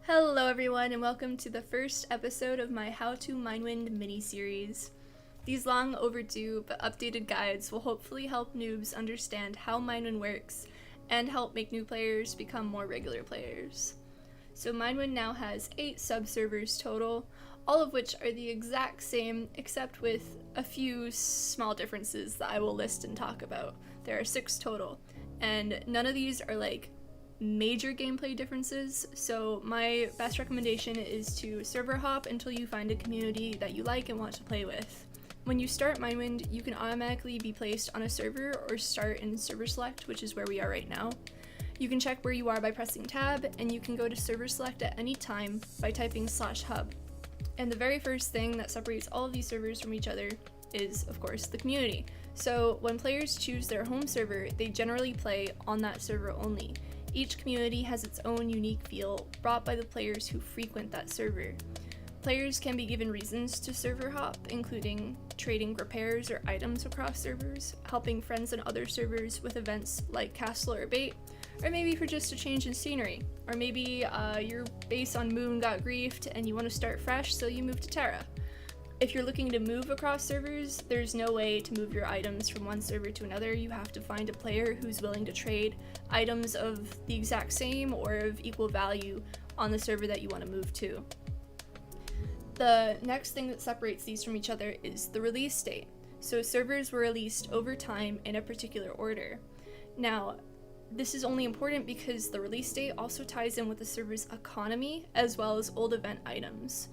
Hello everyone and welcome to the first episode of my How to Minewind mini-series. These long overdue but updated guides will hopefully help noobs understand how Minewind works and help make new players become more regular players. So Minewind now has 8 sub-servers total, all of which are the exact same except with a few small differences that I will list and talk about. There are 6 total, and none of these are like major gameplay differences, so my best recommendation is to server hop until you find a community that you like and want to play with. When you start Minewind, you can automatically be placed on a server or start in server select, which is where we are right now. You can check where you are by pressing tab, and you can go to server select at any time by typing /hub. And the very first thing that separates all of these servers from each other is, of course, the community. So when players choose their home server, they generally play on that server only. Each community has its own unique feel brought by the players who frequent that server. Players can be given reasons to server hop, including trading repairs or items across servers, helping friends on other servers with events like Castle or Bait, or maybe for just a change in scenery. Or maybe your base on Moon got griefed and you want to start fresh, so you move to Terra. If you're looking to move across servers, there's no way to move your items from one server to another. You have to find a player who's willing to trade items of the exact same or of equal value on the server that you want to move to. The next thing that separates these from each other is the release date. So servers were released over time in a particular order. Now, this is only important because the release date also ties in with the server's economy as well as old event items.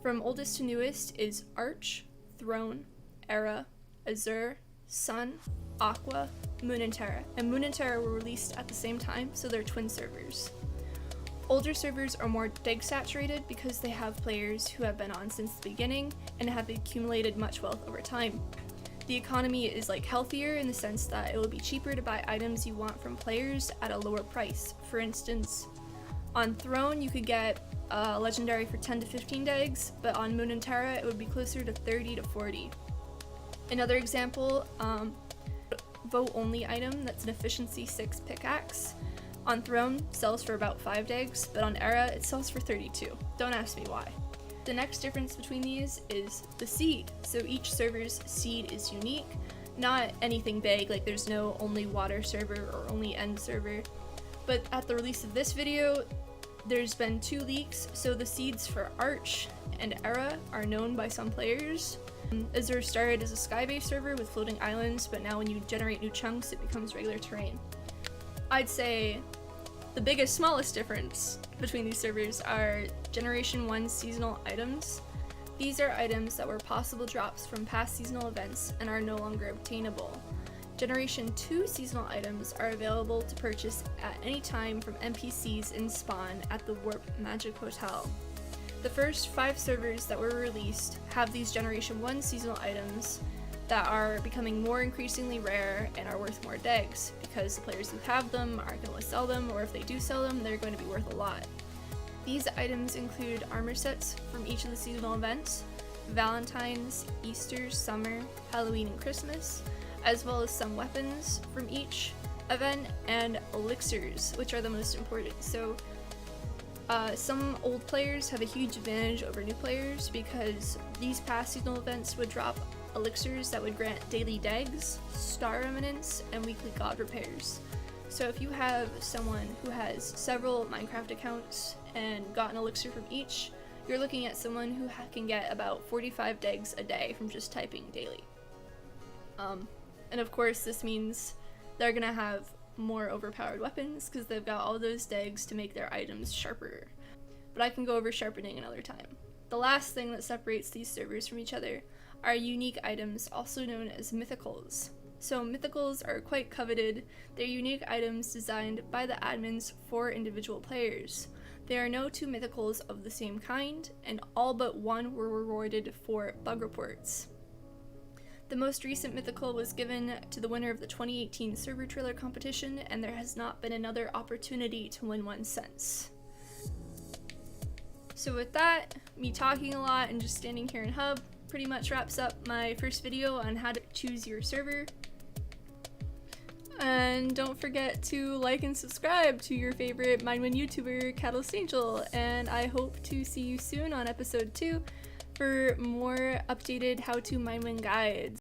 From oldest to newest is Arch, Throne, Era, Azure, Sun, Aqua, Moon and Terra. And Moon and Terra were released at the same time, so they're twin servers. Older servers are more deg saturated because they have players who have been on since the beginning and have accumulated much wealth over time. The economy is like healthier in the sense that it will be cheaper to buy items you want from players at a lower price. For instance, on Throne you could get legendary for 10 to 15 degs, but on Moon and Terra it would be closer to 30 to 40. Another example, vote only item that's an efficiency 6 pickaxe. On Throne sells for about 5 degs, but on Era it sells for 32. Don't ask me why. The next difference between these is the seed. So each server's seed is unique, not anything big, like there's no only water server or only end server. But at the release of this video, there's been 2 leaks, so the seeds for Arch and Era are known by some players. Azure started as a sky-based server with floating islands, but now when you generate new chunks, it becomes regular terrain. I'd say the biggest, smallest difference between these servers are Generation 1 seasonal items. These are items that were possible drops from past seasonal events and are no longer obtainable. Generation 2 seasonal items are available to purchase at any time from NPCs in spawn at the Warp Magic Hotel. The first 5 servers that were released have these Generation 1 seasonal items that are becoming more increasingly rare and are worth more degs, because the players who have them aren't going to sell them, or if they do sell them, they're going to be worth a lot. These items include armor sets from each of the seasonal events, Valentine's, Easter, Summer, Halloween, and Christmas, as well as some weapons from each event, and elixirs, which are the most important. So some old players have a huge advantage over new players because these past seasonal events would drop elixirs that would grant daily degs, star eminence, and weekly god repairs. So if you have someone who has several Minecraft accounts and got an elixir from each, you're looking at someone who can get about 45 degs a day from just typing daily. And of course this means they're gonna have more overpowered weapons because they've got all those degs to make their items sharper. But I can go over sharpening another time. The last thing that separates these servers from each other are unique items, also known as mythicals. So mythicals are quite coveted. They're unique items designed by the admins for individual players. There are no 2 mythicals of the same kind, and all but 1 were rewarded for bug reports. The most recent mythical was given to the winner of the 2018 server trailer competition, and there has not been another opportunity to win one since. So with that, me talking a lot and just standing here in Hub pretty much wraps up my first video on how to choose your server. And don't forget to like and subscribe to your favorite Minewind YouTuber, Catalyst Angel, and I hope to see you soon on episode 2 for more updated how to Minewind guides.